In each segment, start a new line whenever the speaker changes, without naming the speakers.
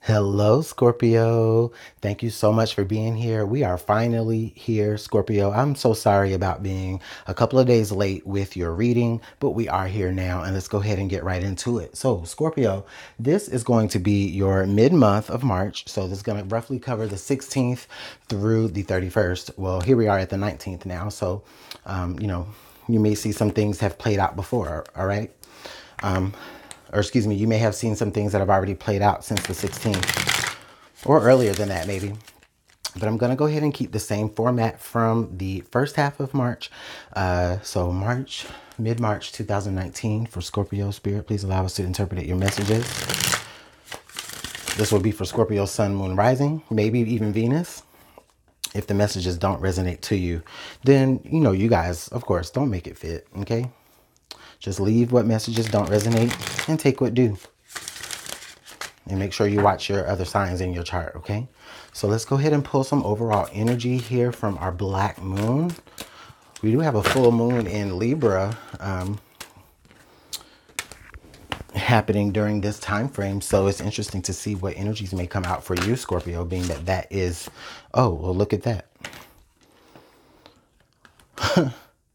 Hello, Scorpio. Thank you so much for being here. We are finally here, Scorpio. I'm so sorry about being a couple of days late with your reading, but we are here now, and let's go ahead and get right into it. So, Scorpio, this is going to be your mid-month of March. So this is going to roughly cover the 16th through the 31st. Well, here we are at the 19th now. So, you may see some things have played out before, all right? Or excuse me, you may have seen some things that have already played out since the 16th or earlier than that maybe. But I'm going to go ahead and keep the same format from the first half of March. So March, mid-March 2019 for Scorpio Spirit. Please allow us to interpret your messages. This will be for Scorpio Sun, Moon, Rising, maybe even Venus. If the messages don't resonate to you, then, you guys, of course, don't make it fit, okay? Just leave what messages don't resonate and take what do. And make sure you watch your other signs in your chart, okay? So let's go ahead and pull some overall energy here from our black moon. We do have a full moon in Libra happening during this time frame. So it's interesting to see what energies may come out for you, Scorpio, being that is, oh, well, look at that.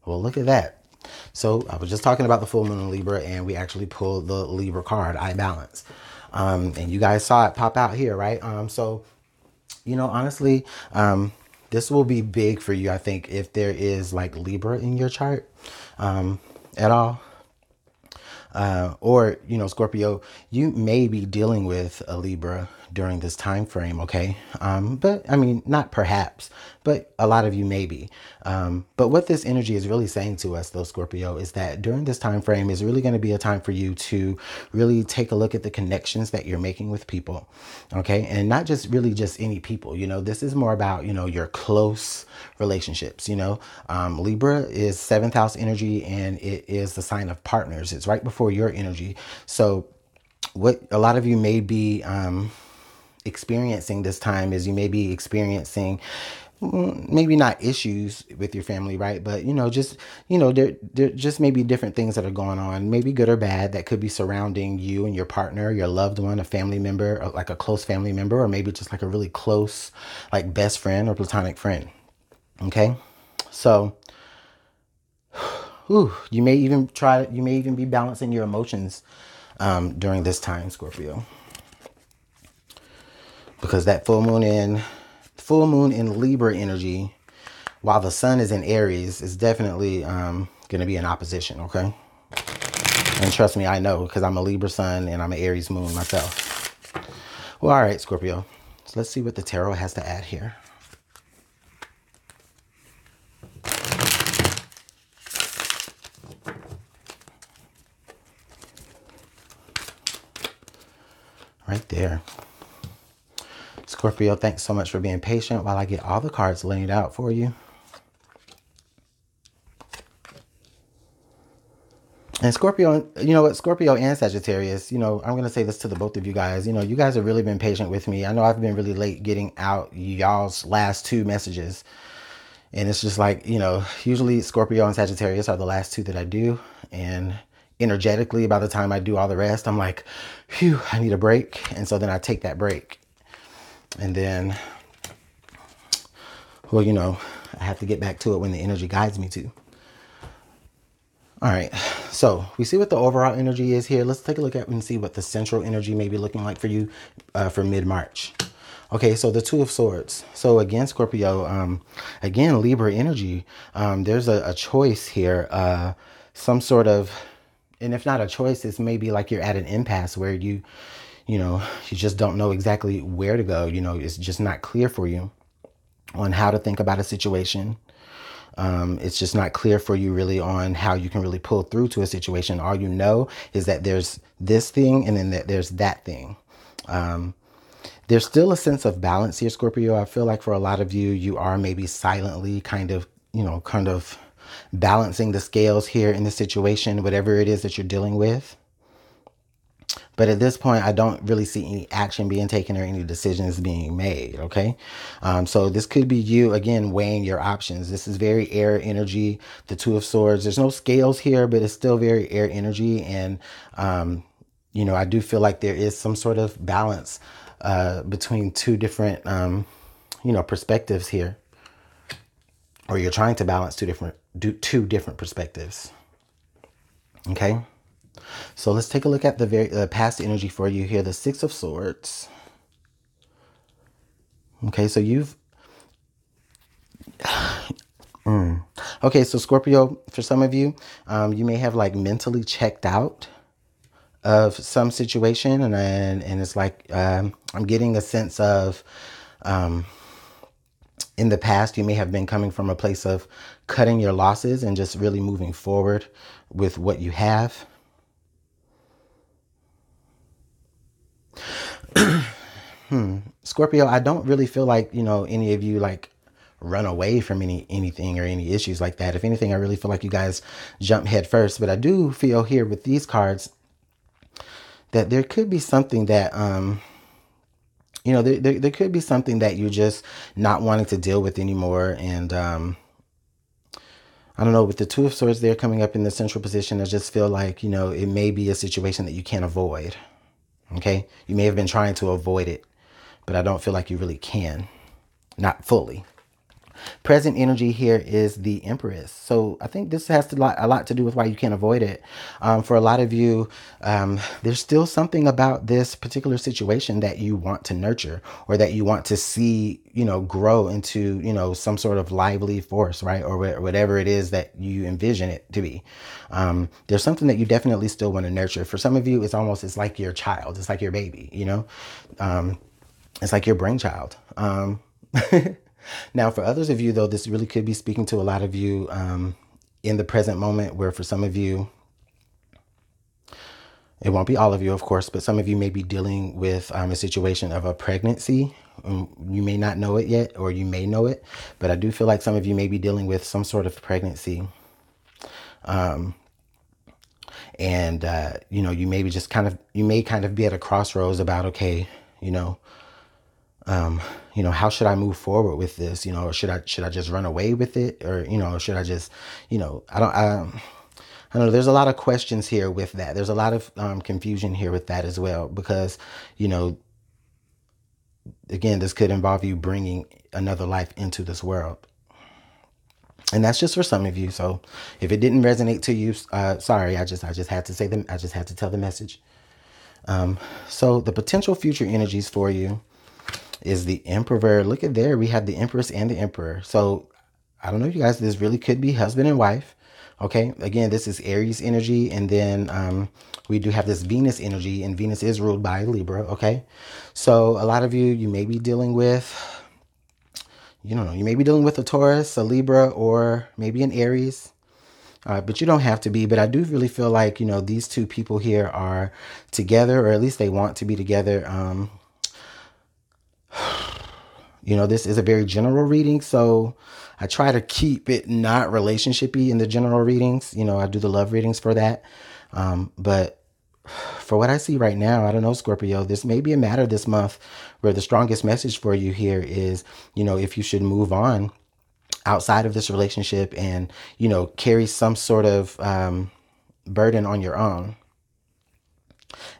Well, look at that. So I was just talking about the full moon in Libra, and we actually pulled the Libra card, I balance. And you guys saw it pop out here, right? So, honestly, this will be big for you, I think, if there is like Libra in your chart at all. Or, Scorpio, you may be dealing with a Libra during this time frame, okay? But I mean, not perhaps, but a lot of you may be. But what this energy is really saying to us, though, Scorpio, is that during this time frame is really going to be a time for you to really take a look at the connections that you're making with people, okay? And not just really just any people, this is more about, your close relationships, Libra is 7th house energy, and it is the sign of partners. It's right before your energy. So what a lot of you may be experiencing this time is you may be experiencing maybe not issues with your family, right? But, there just may be different things that are going on, maybe good or bad, that could be surrounding you and your partner, your loved one, a family member, or like a close family member, or maybe just like a really close, like best friend or platonic friend. Okay. So, you may even be balancing your emotions during this time, Scorpio. Because that full moon in Libra energy, while the sun is in Aries, is definitely going to be in opposition, okay? And trust me, I know, because I'm a Libra sun and I'm an Aries moon myself. Well, all right, Scorpio. So let's see what the tarot has to add here. Right there. Scorpio, thanks so much for being patient while I get all the cards laid out for you. And Scorpio, you know what, Scorpio and Sagittarius, I'm going to say this to the both of you guys. You guys have really been patient with me. I know I've been really late getting out y'all's last two messages. And it's just like, usually Scorpio and Sagittarius are the last two that I do. And energetically, by the time I do all the rest, I'm like, phew, I need a break. And so then I take that break. And then, well, I have to get back to it when the energy guides me to. All right, so we see what the overall energy is here. Let's take a look at and see what the central energy may be looking like for you for mid-March. Okay, so the Two of Swords. So again, Scorpio, again, Libra energy. There's a choice here, some sort of, and if not a choice, it's maybe like you're at an impasse where you just don't know exactly where to go. It's just not clear for you on how to think about a situation. It's just not clear for you really on how you can really pull through to a situation. All you know is that there's this thing and then there's that thing. There's still a sense of balance here, Scorpio. I feel like for a lot of you, you are maybe silently kind of balancing the scales here in the situation, whatever it is that you're dealing with. But at this point, I don't really see any action being taken or any decisions being made, okay? So this could be you, again, weighing your options. This is very air energy, the Two of Swords. There's no scales here, but it's still very air energy. And, I do feel like there is some sort of balance between two different, perspectives here, or you're trying to balance two different perspectives. Okay. So let's take a look at the past energy for you here. The Six of Swords. Okay. So okay. So Scorpio, for some of you, you may have like mentally checked out of some situation, and it's like I'm getting a sense of in the past you may have been coming from a place of cutting your losses and just really moving forward with what you have. Scorpio, I don't really feel like, any of you like run away from anything or any issues like that. If anything, I really feel like you guys jump head first. But I do feel here with these cards that there could be something that there could be something that you're just not wanting to deal with anymore. And I don't know, with the Two of Swords there coming up in the central position, I just feel like, it may be a situation that you can't avoid. Okay. You may have been trying to avoid it, but I don't feel like you really can. Not fully. Present energy here is the Empress. So I think this has a lot to do with why you can't avoid it. For a lot of you, there's still something about this particular situation that you want to nurture, or that you want to see, grow into, some sort of lively force, right? Or whatever it is that you envision it to be. There's something that you definitely still want to nurture. For some of you, it's like your child. It's like your baby, it's like your brainchild. Now, for others of you, though, this really could be speaking to a lot of you in the present moment, where for some of you, it won't be all of you, of course, but some of you may be dealing with a situation of a pregnancy. You may not know it yet, or you may know it, but I do feel like some of you may be dealing with some sort of pregnancy. You may be just you may kind of be at a crossroads about, okay, how should I move forward with this? Or should I just run away with it? Or, should I just, I don't know. There's a lot of questions here with that. There's a lot of confusion here with that as well, because, again, this could involve you bringing another life into this world. And that's just for some of you. So if it didn't resonate to you, sorry, I just had to say them. I just had to tell the message. So the potential future energies for you is the Emperor. Look at there. We have the Empress and the Emperor. So I don't know, you guys, this really could be husband and wife. Okay. Again, this is Aries energy. And then we do have this Venus energy, and Venus is ruled by Libra. Okay. So a lot of you may be dealing with, you may be dealing with a Taurus, a Libra, or maybe an Aries. But you don't have to be. But I do really feel like, these two people here are together, or at least they want to be together. This is a very general reading, so I try to keep it not relationshipy in the general readings. I do the love readings for that. But for what I see right now, I don't know, Scorpio, this may be a matter this month where the strongest message for you here is, if you should move on outside of this relationship and, carry some sort of burden on your own.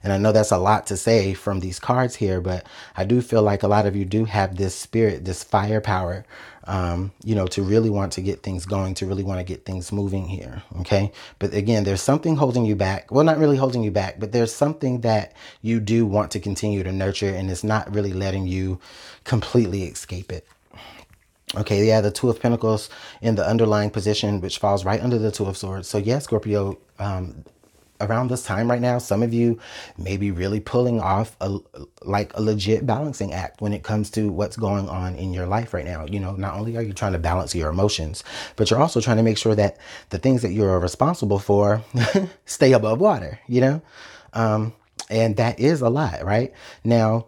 And I know that's a lot to say from these cards here, but I do feel like a lot of you do have this spirit, this firepower, to really want to get things going, to really want to get things moving here. Okay. But again, there's something holding you back. Well, not really holding you back, but there's something that you do want to continue to nurture, and it's not really letting you completely escape it. Okay, yeah, the Two of Pentacles in the underlying position, which falls right under the Two of Swords. So yeah, Scorpio, around this time right now, some of you may be really pulling off a legit balancing act when it comes to what's going on in your life right now. Not only are you trying to balance your emotions, but you're also trying to make sure that the things that you're responsible for stay above water, and that is a lot, right? Now,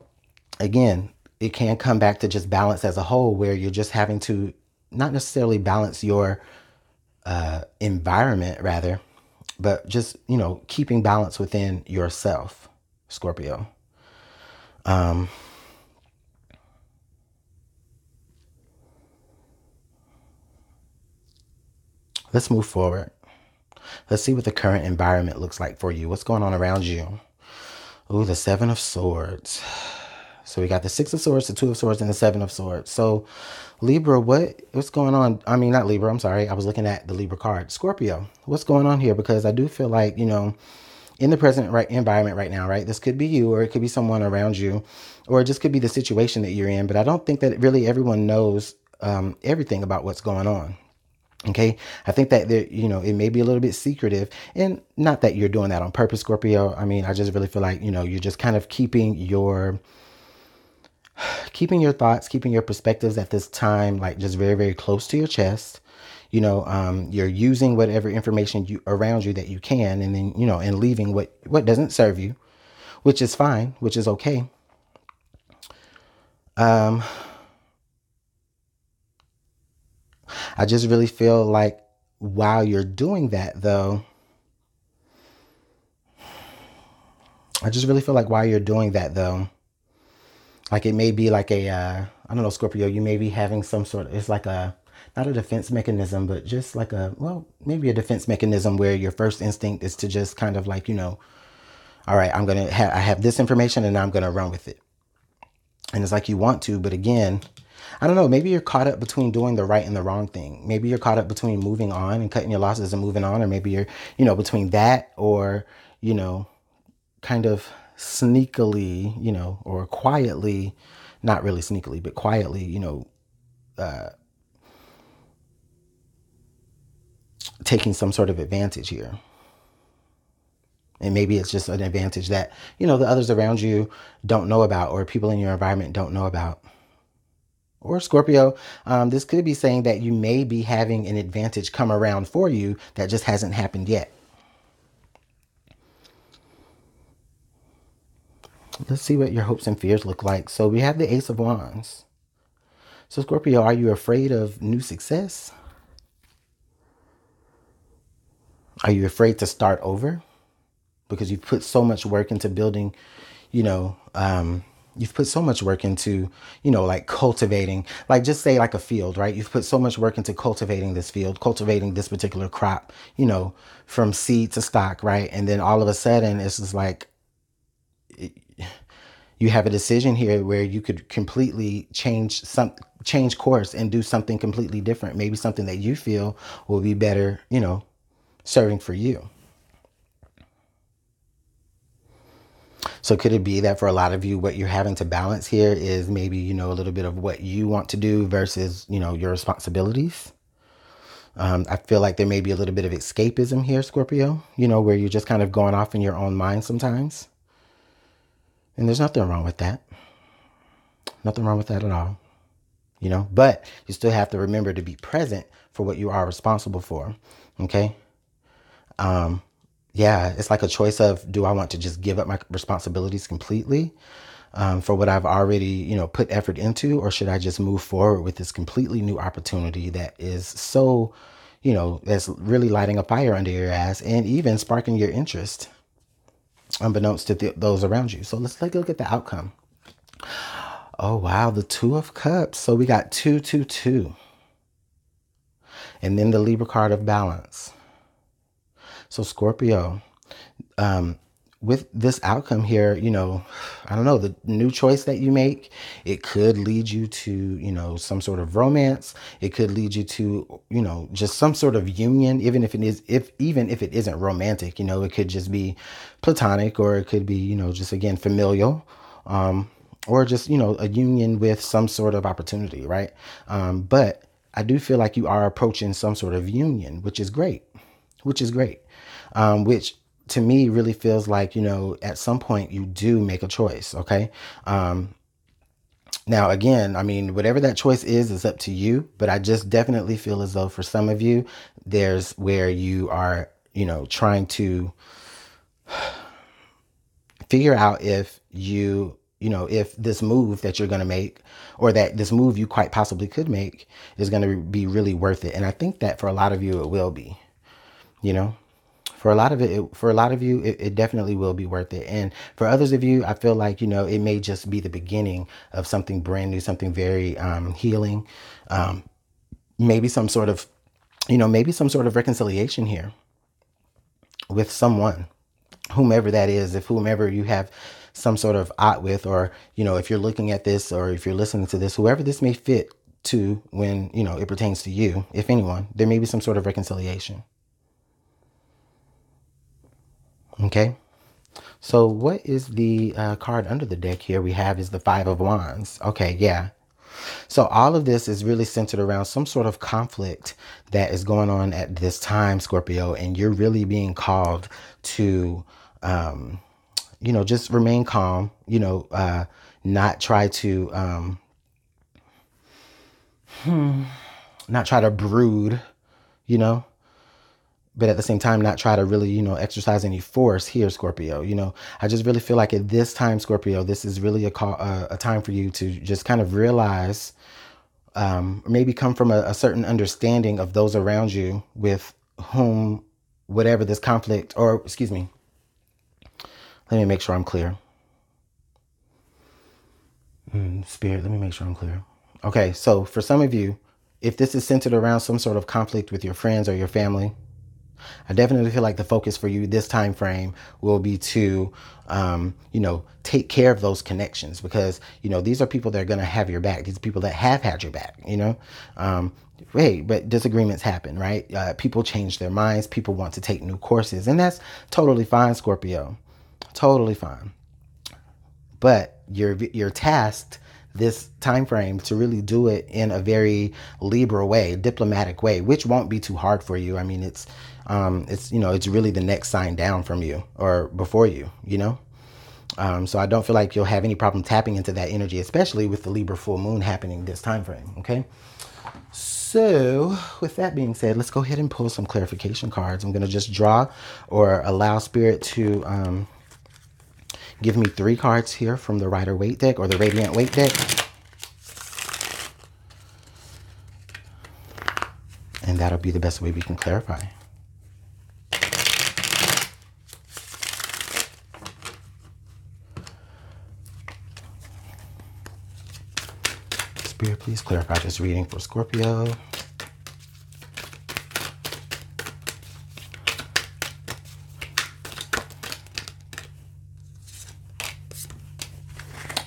again, it can come back to just balance as a whole, where you're just having to not necessarily balance your environment, rather, but just, keeping balance within yourself, Scorpio. Let's move forward. Let's see what the current environment looks like for you. What's going on around you? Ooh, the Seven of Swords. So we got the Six of Swords, the Two of Swords, and the Seven of Swords. So Libra, what's going on? I mean, not Libra, I'm sorry. I was looking at the Libra card. Scorpio, what's going on here? Because I do feel like, in the present right environment right now, right? This could be you, or it could be someone around you, or it just could be the situation that you're in. But I don't think that really everyone knows everything about what's going on. Okay. I think that there, it may be a little bit secretive, and not that you're doing that on purpose, Scorpio. I mean, I just really feel like, you're just kind of keeping your thoughts, keeping your perspectives at this time, like just very, very close to your chest. You're using whatever information around you that you can, and then, and leaving what doesn't serve you, which is fine, which is okay. I just really feel like while you're doing that, though, like it may be like I don't know, Scorpio, you may be having some sort of, it's like not a defense mechanism, but just like maybe a defense mechanism where your first instinct is to just kind of like, all right, I have this information and I'm going to run with it. And it's like you want to, but again, I don't know, maybe you're caught up between doing the right and the wrong thing. Maybe you're caught up between moving on and cutting your losses and moving on, or maybe you're, between that or, kind of sneakily, or quietly, not really sneakily, but quietly, taking some sort of advantage here. And maybe it's just an advantage that, the others around you don't know about, or people in your environment don't know about. Or Scorpio, this could be saying that you may be having an advantage come around for you that just hasn't happened yet. Let's see what your hopes and fears look like. So we have the Ace of Wands. So Scorpio, are you afraid of new success? Are you afraid to start over? Because you've put so much work into building, you've put so much work into, like cultivating, like just say like a field, right? You've put so much work into cultivating this field, cultivating this particular crop, from seed to stock, right? And then all of a sudden it's just like, you have a decision here where you could completely change course and do something completely different. Maybe something that you feel will be better, serving for you. So could it be that for a lot of you, what you're having to balance here is maybe, a little bit of what you want to do versus, your responsibilities? I feel like there may be a little bit of escapism here, Scorpio, where you're just kind of going off in your own mind sometimes. And there's nothing wrong with that. Nothing wrong with that at all. But you still have to remember to be present for what you are responsible for. Okay. Yeah, it's like a choice of, do I want to just give up my responsibilities completely for what I've already, put effort into, or should I just move forward with this completely new opportunity that is so, that's really lighting a fire under your ass and even sparking your interest, unbeknownst to those around you. So let's take a look at the outcome. Oh, wow. The Two of Cups. So we got 2, 2, 2. And then the Libra card of balance. So Scorpio, with this outcome here, I don't know, the new choice that you make, it could lead you to, some sort of romance. It could lead you to, just some sort of union, even if it isn't romantic, it could just be platonic, or it could be, just again, familial, or just, a union with some sort of opportunity, right? But I do feel like you are approaching some sort of union, which is great, which to me really feels like, at some point you do make a choice. Okay. Now, again, I mean, whatever that choice is up to you, but I just definitely feel as though for some of you, there's where you are, trying to figure out if if this move that you're going to make, or that this move you quite possibly could make, is going to be really worth it. And I think that for a lot of you, it will be, for a lot of you, it definitely will be worth it. And for others of you, I feel like, it may just be the beginning of something brand new, something very healing, maybe some sort of, reconciliation here with someone, whomever that is. If whomever you have some sort of ought with, or, you know, if you're looking at this or if you're listening to this, whoever this may fit to when, you know, it pertains to you, if anyone, there may be some sort of reconciliation. Okay. So what is the card under the deck here? We have is the Five of Wands. Okay, yeah. So all of this is really centered around some sort of conflict that is going on at this time, Scorpio, and you're really being called to, you know, just remain calm, you know, not try to, not try to brood, you know, but at the same time, not try to really, you know, exercise any force here, Scorpio. You know, I just really feel like at this time, Scorpio, this is really a time for you to just kind of realize, maybe come from a certain understanding of those around you with whom, whatever this conflict, or excuse me, let me make sure I'm clear. Spirit, let me make sure I'm clear. Okay, so for some of you, if this is centered around some sort of conflict with your friends or your family, I definitely feel like the focus for you this time frame will be to, you know, take care of those connections, because, you know, these are people that are going to have your back. These are people that have had your back, you know. Hey, but disagreements happen, right? People change their minds. People want to take new courses, and that's totally fine, Scorpio. Totally fine. But you're tasked this time frame to really do it in a very Libra way, diplomatic way, which won't be too hard for you. I mean, it's you know, it's really the next sign down from you or before you, you know. So I don't feel like you'll have any problem tapping into that energy, especially with the Libra full moon happening this time frame. Okay. So with that being said, let's go ahead and pull some clarification cards. I'm going to just draw or allow Spirit to give me 3 cards here from the Rider Waite deck or the Radiant Waite deck. And that'll be the best way we can clarify. Spirit, please clarify this reading for Scorpio.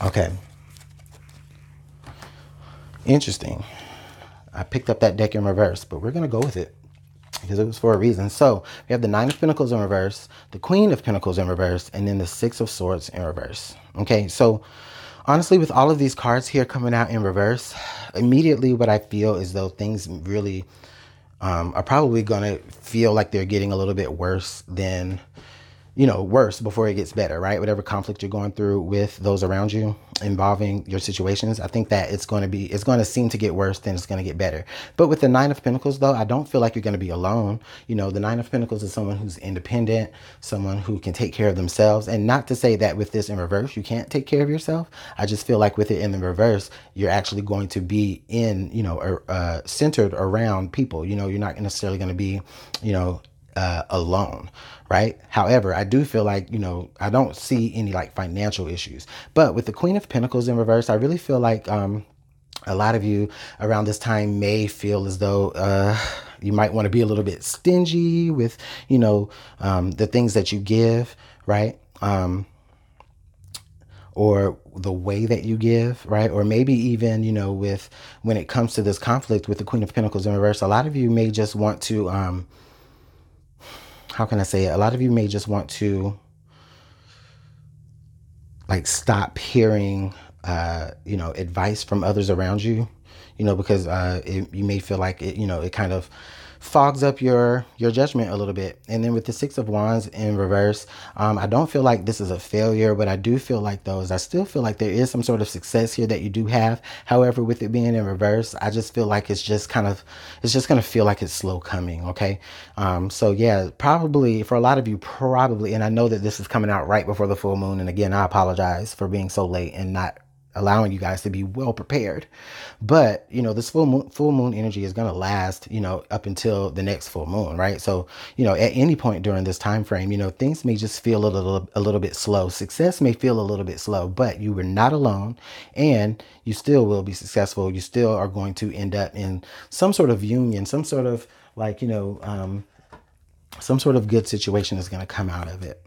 Okay. Interesting. I picked up that deck in reverse, but we're going to go with it because it was for a reason. So we have the Nine of Pentacles in reverse, the Queen of Pentacles in reverse, and then the Six of Swords in reverse. Okay, so honestly, with all of these cards here coming out in reverse, immediately what I feel is though things really are probably going to feel like they're getting a little bit worse than, you know, worse before it gets better, right? Whatever conflict you're going through with those around you involving your situations, I think that it's going to seem to get worse than it's going to get better. But with the Nine of Pentacles, though, I don't feel like you're going to be alone. You know, the Nine of Pentacles is someone who's independent, someone who can take care of themselves. And not to say that with this in reverse, you can't take care of yourself. I just feel like with it in the reverse, you're actually going to be in, you know, centered around people. You know, you're not necessarily going to be, you know, alone, right? However, I do feel like, you know, I don't see any like financial issues. But with the Queen of Pentacles in reverse, I really feel like a lot of you around this time may feel as though you might want to be a little bit stingy with, you know, the things that you give, right? Or the way that you give, right? Or maybe even, you know, with when it comes to this conflict with the Queen of Pentacles in reverse, a lot of you may just want to how can I say it? A lot of you may just want to like stop hearing, you know, advice from others around you, you know, because you may feel like it, you know, it kind of fogs up your judgment a little bit. And then with the Six of Wands in reverse, I don't feel like this is a failure, but I do feel like those, I still feel like there is some sort of success here that you do have. However, with it being in reverse, I just feel like it's just going to feel like it's slow coming. Okay. So yeah, probably for a lot of you, probably, and I know that this is coming out right before the full moon. And again, I apologize for being so late and not allowing you guys to be well prepared. But, you know, this full moon energy is going to last, you know, up until the next full moon, right? So, you know, at any point during this time frame, you know, things may just feel a little bit slow. Success may feel a little bit slow, but you were not alone and you still will be successful. You still are going to end up in some sort of union, some sort of like, you know, some sort of good situation is going to come out of it.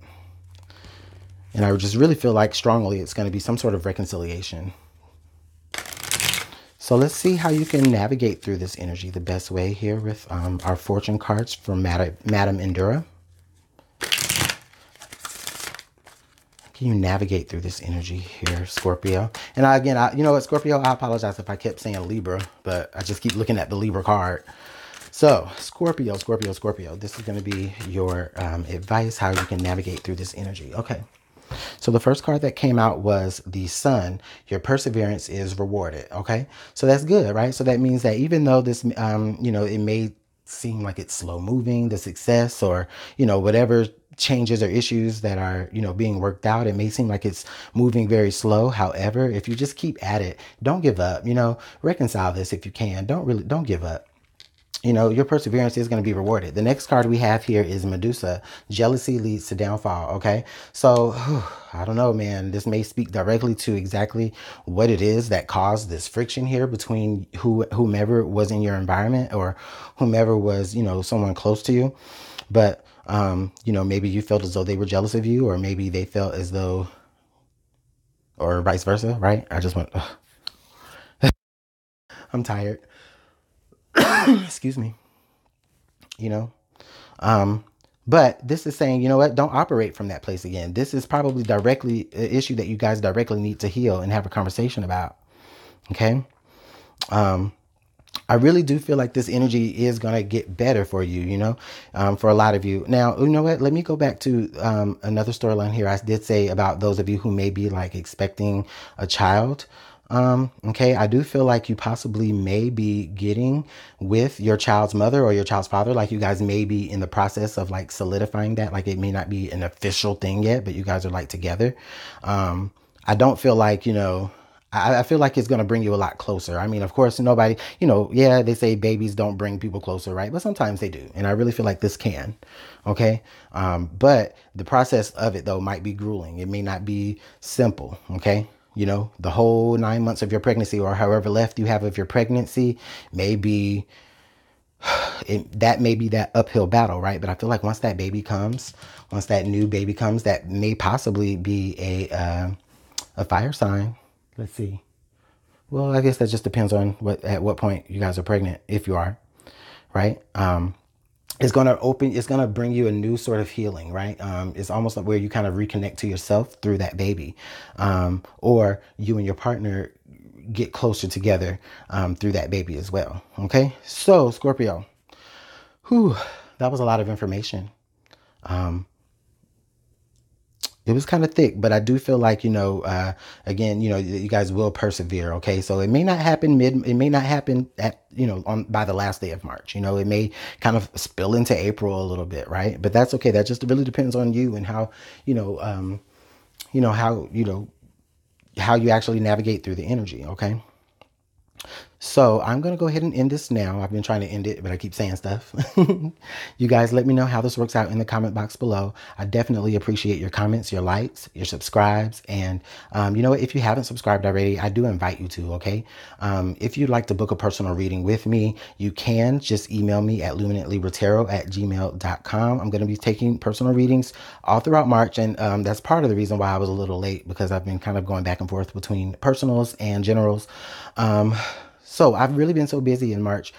And I just really feel like strongly it's going to be some sort of reconciliation. So let's see how you can navigate through this energy the best way here with our fortune cards from Madam Endura. Can you navigate through this energy here, Scorpio? And again, you know what, Scorpio, I apologize if I kept saying Libra, but I just keep looking at the Libra card. So Scorpio, this is going to be your advice, how you can navigate through this energy. Okay. So the first card that came out was the Sun. Your perseverance is rewarded. Okay. So that's good, right? So that means that even though this, you know, it may seem like it's slow moving, the success or, you know, whatever changes or issues that are, you know, being worked out, it may seem like it's moving very slow. However, if you just keep at it, don't give up, you know, reconcile this if you can. Don't give up. You know, your perseverance is going to be rewarded. The next card we have here is Medusa. Jealousy leads to downfall. Okay. So I don't know, man, this may speak directly to exactly what it is that caused this friction here between whomever was in your environment or whomever was, you know, someone close to you. But, you know, maybe you felt as though they were jealous of you, or maybe they felt as though, or vice versa. Right. I just went, I'm tired. Excuse me. You know, but this is saying, you know what, don't operate from that place again. This is probably directly an issue that you guys directly need to heal and have a conversation about. Okay. I really do feel like this energy is going to get better for you, you know, for a lot of you. Now, you know what, let me go back to another storyline here. I did say about those of you who may be like expecting a child. Okay, I do feel like you possibly may be getting with your child's mother or your child's father. Like you guys may be in the process of like solidifying that. Like it may not be an official thing yet, but you guys are like together. I don't feel like, you know, I feel like it's going to bring you a lot closer. I mean, of course, nobody, you know, yeah, they say babies don't bring people closer, right? But sometimes they do. And I really feel like this can. Okay. But the process of it, though, might be grueling. It may not be simple. Okay. You know, the whole 9 months of your pregnancy or however left you have of your pregnancy may be, that may be that uphill battle, right? But I feel like once that baby comes, once that new baby comes, that may possibly be a fire sign. Let's see. Well, I guess that just depends on at what point you guys are pregnant, if you are, right? It's going to it's going to bring you a new sort of healing, right? It's almost like where you kind of reconnect to yourself through that baby, or you and your partner get closer together through that baby as well. Okay. So Scorpio, that was a lot of information. It was kind of thick, but I do feel like, you know, again, you know, you guys will persevere. Okay. So it may not happen it may not happen at, you know, by the last day of March, you know, it may kind of spill into April a little bit. Right. But that's okay. That just really depends on you and how, how you actually navigate through the energy. Okay. So I'm going to go ahead and end this now. I've been trying to end it, but I keep saying stuff. You guys let me know how this works out in the comment box below. I definitely appreciate your comments, your likes, your subscribes. And you know what? If you haven't subscribed already, I do invite you to, okay? If you'd like to book a personal reading with me, you can just email me at LuminantLibraTarot@gmail.com. I'm going to be taking personal readings all throughout March. And that's part of the reason why I was a little late, because I've been kind of going back and forth between personals and generals. So I've really been so busy in March.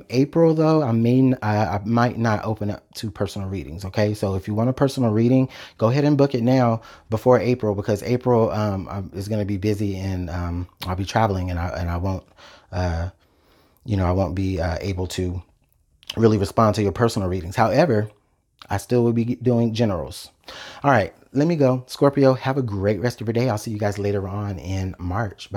April, though, I might not open up to personal readings. Okay. So if you want a personal reading, go ahead and book it now before April, because April is going to be busy, and I'll be traveling, and I won't, I won't be able to really respond to your personal readings. However, I still will be doing generals. All right. Let me go. Scorpio, have a great rest of your day. I'll see you guys later on in March. Bye-bye.